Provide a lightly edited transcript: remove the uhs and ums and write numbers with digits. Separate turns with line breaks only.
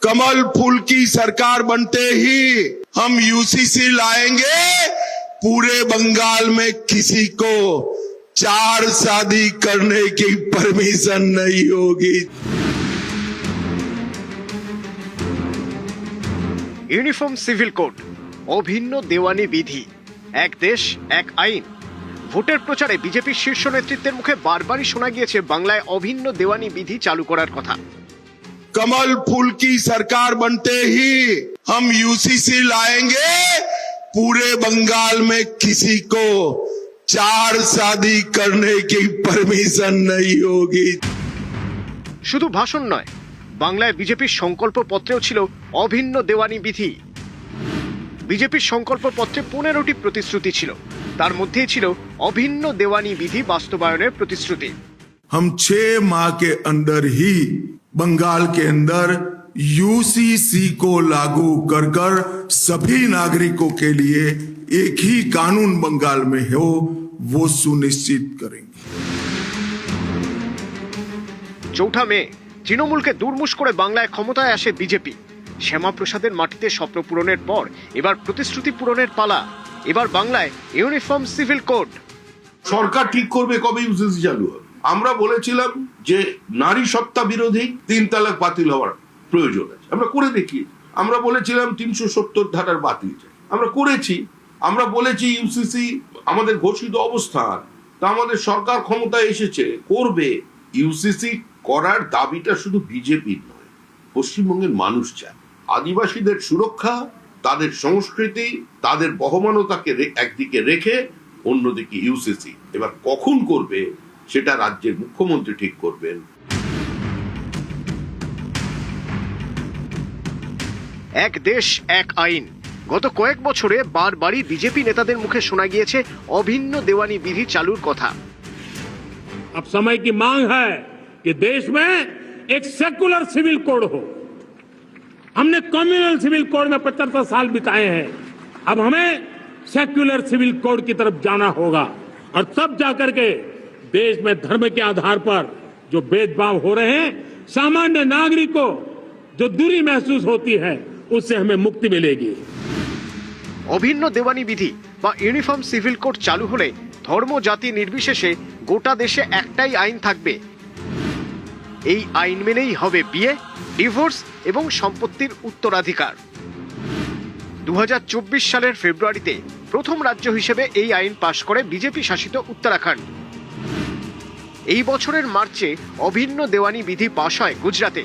कमल फूल की सरकार बनते ही हम यूसीसी लाएंगे, पूरे बंगाल में किसी को 4 शादी करने की परमिशन नहीं होगी।
यूनिफॉर्म सिविल कोड, अभिन्न देवानी विधि, एक देश एक आईन। ভোটের প্রচারে বিজেপির শীর্ষ নেতৃত্বের মুখে বারবারই শোনা গিয়েছে বাংলায় অভিন্ন দেওয়ানি বিধি চালু করার কথা।
कमल फूल की सरकार बनते ही हम यूसीसी लाएंगे, पूरे बंगाल में किसी को 4 शादी करने की परमिशन नहीं होगी।
শুধু ভাষণ নয়, বাংলায় বিজেপির সংকল্প পত্রেও ছিল অভিন্ন দেওয়ানি বিধি। বিজেপির সংকল্প পত্রে 15টি প্রতিশ্রুতি ছিল, তার মধ্যেই ছিল অভিন্ন দেওয়ানি বিধি বাস্তবায়নের প্রতিশ্রুতি।
हम 6 माह के अंदर ही बंगाल के अंदर यूसीसी को लागू कर कर सभी नागरिकों के लिए एक ही कानून बंगाल में हो, वो सुनिश्चित करेंगे।
4 মে তৃণমূলকে দুর্মুষ করে বাংলায় ক্ষমতায় আসে বিজেপি। শ্যামাপ্রসাদের মাটিতে স্বপ্ন পূরণের পর এবার প্রতিশ্রুতি পূরণের পালা। এবার বাংলায় ইউনিফর্ম সিভিল কোড।
সরকার ঠিক করবে কবে ইউসিসি চালু হবে। আমরা বলেছিলাম যে নারী সত্তা বিরোধী 3 তালাক বাতিল হওয়ার প্রয়োজন আছে, আমরা করে দেখি। আমরা বলেছিলাম 370 ধারার বাতিল চাই, আমরা করেছি। আমরা বলেছি ইউসিসি আমাদের ঘোষিত অবস্থান, তা আমাদের সরকার ক্ষমতায় এসেছে, করবে। ইউসিসি করার দাবিটা শুধু বিজেপির নয়, পশ্চিমবঙ্গের মানুষ চায়। আদিবাসীদের সুরক্ষা, তাদের সংস্কৃতি, তাদের বহমানতাকে একদিকে রেখে অন্যদিকে ইউসিসি। এবার কখন করবে সেটা রাজ্যের মুখ্যমন্ত্রী ঠিক করবেন।
এক দেশ এক আইন। গত কয়েক বছরে বারবারই বিজেপি নেতাদের মুখে শোনা গিয়েছে অভিন্ন দেওয়ানি বিধি চালুর কথা।
अब समय की मांग है कि देश में एक सेकुलर सिविल कोड हो। हमने कम्युनल सिविल कोड में 75 साल बिताए हैं, अब हमें सेक्युलर सिविल कोड की तरफ जाना होगा, और तब जाकर के देश में धर्म के आधार पर जो भेदभाव हो रहे हैं, सामान्य नागरिक को जो दूरी महसूस होती है, उससे हमें मुक्ति मिलेगी।
অভিন্ন দেওয়ানি বিধি বা ইউনিফর্ম সিভিল কোড চালু হলে ধর্ম জাতি নির্বিশেষে গোটা দেশে একটাই আইন থাকবে। এই আইন মেনেই হবে বিয়ে, ডিভোর্স এবং সম্পত্তির উত্তরাধিকার। 2024 সালের ফেব্রুয়ারিতে প্রথম রাজ্য হিসেবে এই আইন পাশ করে বিজেপি শাসিত উত্তরাখণ্ড। এই বছরের মার্চে অভিন্ন দেওয়ানি বিধি পাশ হয় গুজরাটে।